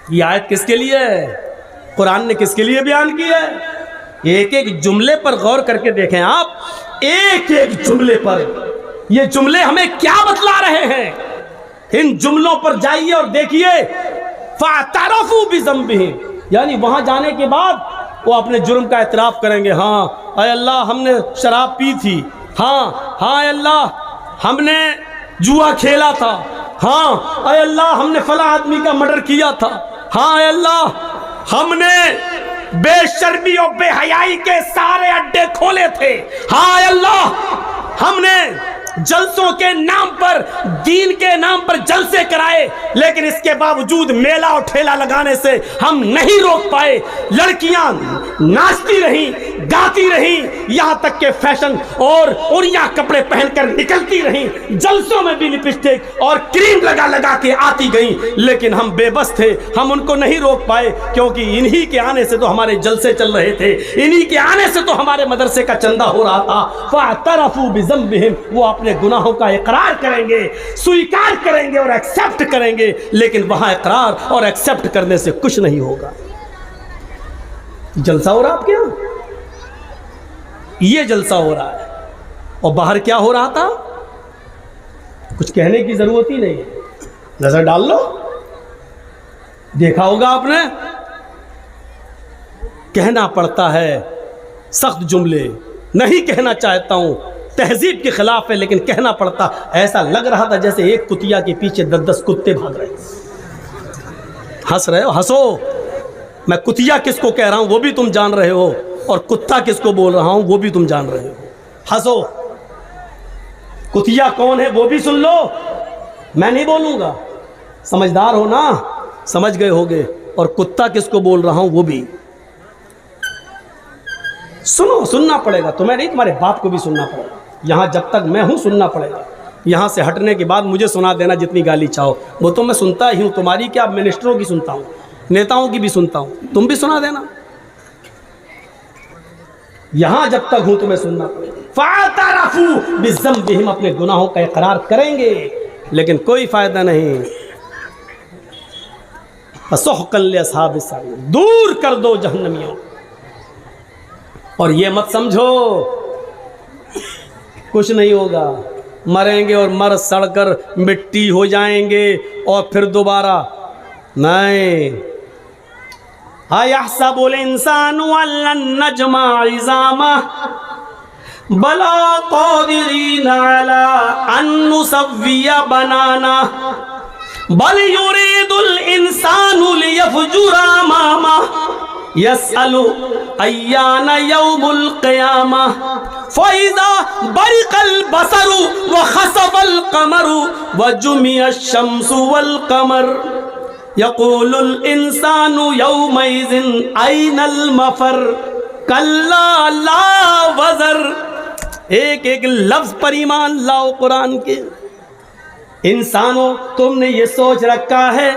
ये आयत किसके लिए है? कुरान ने किसके लिए बयान की है? एक एक जुमले पर गौर करके देखें आप, एक एक जुमले पर। ये जुमले हमें क्या बतला रहे हैं? इन जुमलों पर जाइए और देखिए। फ़अतरफ़ू बिज़ंबिहिम, यानी वहां जाने के बाद वो अपने जुर्म का एतराफ़ करेंगे। हाँ अय अल्लाह, हमने शराब पी थी। हाँ अय अल्लाह, हमने जुआ खेला था। हाँ अय अल्लाह, हमने फला आदमी का मर्डर किया था। हाँ अय अल्लाह, हमने बेशर्मी और बेहयाई के सारे अड्डे खोले थे। हाँ अल्लाह, हमने जलसों के नाम पर, दीन के नाम पर जलसे कराए, लेकिन इसके बावजूद मेला और ठेला लगाने से हम नहीं रोक पाए। लड़कियां नाचती रहीं, गाती रहीं, यहां तक के फैशन और उड़िया कपड़े पहनकर निकलती रहीं। जलसों में भी लिपस्टिक और क्रीम लगा लगा के आती गईं, लेकिन हम बेबस थे, हम उनको नहीं रोक पाए, क्योंकि इन्हीं के आने से तो हमारे जलसे चल रहे थे, इन्हीं के आने से तो हमारे मदरसे का चंदा हो रहा था। फ़अतरफ़ू बिज़ंबिहिम, वो अपने गुनाहों का इकरार करेंगे, स्वीकार करेंगे और एक्सेप्ट करेंगे, लेकिन वहां इकरार और एक्सेप्ट करने से कुछ नहीं होगा। जलसा हो रहा आपके यहां, ये जलसा हो रहा है, और बाहर क्या हो रहा था कुछ कहने की जरूरत ही नहीं है। नजर डाल लो, देखा होगा आपने। कहना पड़ता है सख्त जुमले, नहीं कहना चाहता हूं, तहजीब के खिलाफ है, लेकिन कहना पड़ता। ऐसा लग रहा था जैसे एक कुतिया के पीछे 10-10 कुत्ते भाग रहे। हंस रहे हो, हंसो। मैं कुतिया किसको कह रहा हूं वो भी तुम जान रहे हो, और कुत्ता किसको बोल रहा हूं वो भी तुम जान रहे हो। हंसो। कुतिया कौन है वो भी सुन लो, मैं नहीं बोलूंगा। समझदार हो ना, समझ गए होगे। और कुत्ता किसको बोल रहा हूं वो भी सुनो, सुनना पड़ेगा। तुम्हें नहीं, तुम्हारे बाप को भी सुनना पड़ेगा। यहाँ जब तक मैं हूँ सुनना पड़ेगा। यहाँ से हटने के बाद मुझे सुना देना जितनी गाली चाहो, वो तो मैं सुनता ही हूँ। तुम्हारी क्या, मिनिस्टरों की सुनता हूँ, नेताओं की भी सुनता हूँ, तुम भी सुना देना। यहाँ जब तक हूँ तुम्हें सुनना पड़ेगा। फ़अतरफ़ू बिज़ंबिहिम, अपने गुनाहों का इकरार करेंगे, लेकिन कोई फायदा नहीं। फ़सुहक़न लिअस्हाबिस सईर, दूर कर दो जहन्नमियों। और ये मत समझो कुछ नहीं होगा, मरेंगे और मर सड़कर मिट्टी हो जाएंगे और फिर दोबारा नहीं। अयहसबुल इंसानु अल्लन नजमा इज़ामह बला क़ादिरीन अला अन नुसव्विया बनाना बल युरीदुल इंसानु लियफ़जुरा अमामा यसअलु अय्याना यौमुल क़ियामा फ़इज़ा बरिक़ल बसरु व ख़सफ़ल क़मरु व जुमिअश शम्सु वल क़मर यक़ूलुल इंसानु यौमइज़िन अयनल मफ़र कल्ला ला वज़र। एक एक लफ्ज़ पर ईमान लाओ कुरान के। इंसानों, तुमने ये सोच रखा है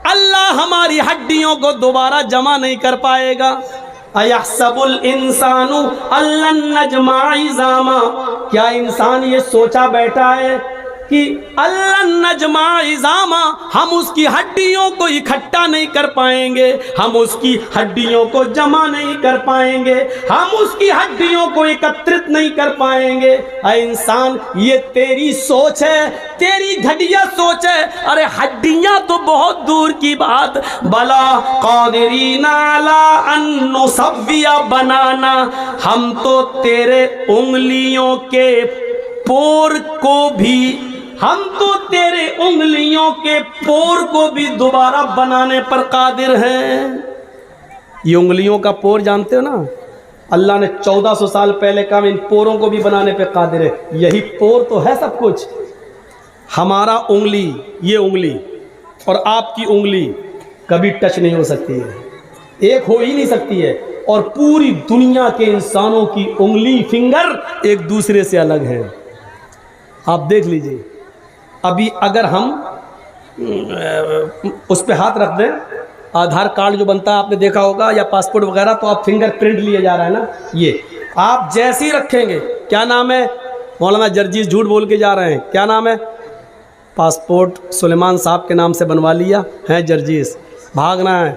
अल्लाह हमारी हड्डियों को दोबारा जमा नहीं कर पाएगा। अयहसबुल इंसानु अल्लन नजमा इज़ामा, क्या इंसान ये सोचा बैठा है कि अल्लन नजमा इज़ामा, हम उसकी हड्डियों को इकट्ठा नहीं कर पाएंगे, हम उसकी हड्डियों को जमा नहीं कर पाएंगे, हम उसकी हड्डियों को एकत्रित नहीं कर पाएंगे। अरे इंसान, ये तेरी सोच है, तेरी घटिया सोच है। अरे हड्डियां तो बहुत दूर की बात, बला क़ादिरीना अला अन नुसव्विया बनाना, हम तो तेरे उंगलियों के पोर को भी, हम तो तेरे उंगलियों के पोर को भी दोबारा बनाने पर कादिर हैं। ये उंगलियों का पोर जानते हो ना, अल्लाह ने 1400 साल पहले कहा इन पोरों को भी बनाने पर कादिर है। यही पोर तो है सब कुछ। हमारा उंगली, ये उंगली और आपकी उंगली कभी टच नहीं हो सकती है, एक हो ही नहीं सकती है। और पूरी दुनिया के इंसानों की उंगली, फिंगर एक दूसरे से अलग है। आप देख लीजिए, अभी अगर हम उस पे हाथ रख दें, आधार कार्ड जो बनता है आपने देखा होगा, या पासपोर्ट वगैरह, तो आप फिंगरप्रिंट लिए जा रहा है ना, ये आप जैसे ही रखेंगे, क्या नाम है, मौलाना जर्जीस झूठ बोल के जा रहे हैं, क्या नाम है, पासपोर्ट सुलेमान साहब के नाम से बनवा लिया है जर्जीस, भागना है।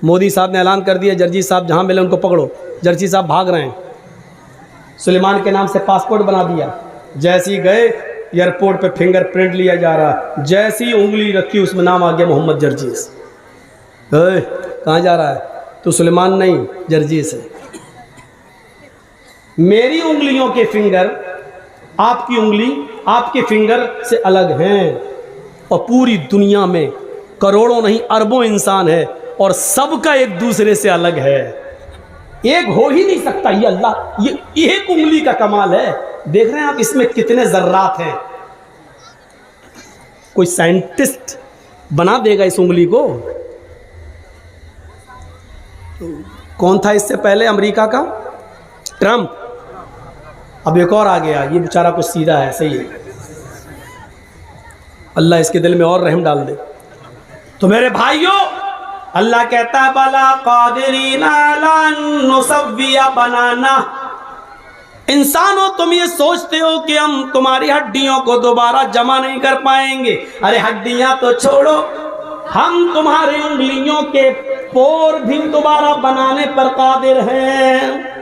मोदी साहब ने ऐलान कर दिया, जर्जी साहब जहाँ मिले उनको पकड़ो। जर्जी साहब भाग रहे हैं, सुलेमान के नाम से पासपोर्ट बना दिया। जैसे ही गए एयरपोर्ट पे फिंगरप्रिंट लिया जा रहा, जैसी उंगली रखी उसमें नाम आ गया मोहम्मद जर्जीस। कहाँ जा रहा है? तो सुलेमान नहीं, जर्जीस है। मेरी उंगलियों के फिंगर आपकी उंगली आपके फिंगर से अलग हैं, और पूरी दुनिया में करोड़ों नहीं अरबों इंसान है और सबका एक दूसरे से अलग है। एक हो ही नहीं सकता। ये अल्लाह, ये एक उंगली का कमाल है। देख रहे हैं आप इसमें कितने जर्रात हैं। कोई साइंटिस्ट बना देगा इस उंगली को। कौन था इससे पहले? अमेरिका का ट्रंप। अब एक और आ गया, ये बेचारा कुछ सीधा है, सही है। अल्लाह इसके दिल में और रहम डाल दे। तो मेरे भाइयों, अल्लाह कहता है बला कादिरीना अला नुसव्विया बनाना। इंसानों, तुम ये सोचते हो कि हम तुम्हारी हड्डियों को दोबारा जमा नहीं कर पाएंगे। अरे हड्डियां तो छोड़ो, हम तुम्हारी उंगलियों के पोर भी दोबारा बनाने पर कादिर हैं।